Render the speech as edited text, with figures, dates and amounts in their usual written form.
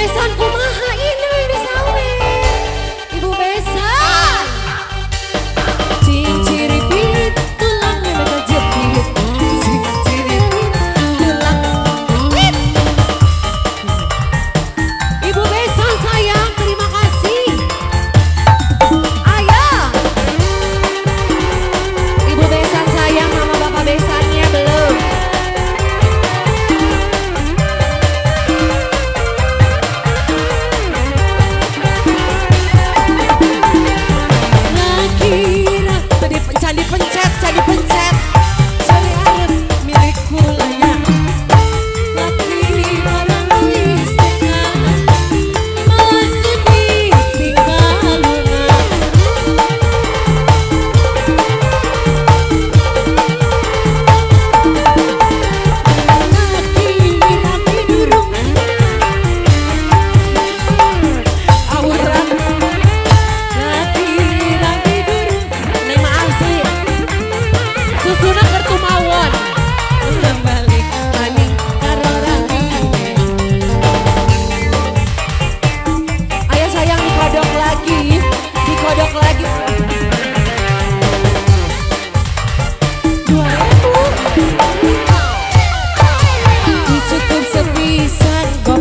besan kumaha ini disawit. Ibu besan. Cinciripit tulangnya mereka jepit. Cinciripit tulang jepit. Ibu besan sayang, terima kasih. Ayah. Ibu besan sayang, nama bapak besannya belum. Dipencet cari harap milikku layak laki orang istimewa malah sedih tinggal lunga laki durung aurat laki durung neng maaf sih susuna kertu mawon balik maning karo rambine. Ayo sayang dikodok lagi. Cukup sepisan.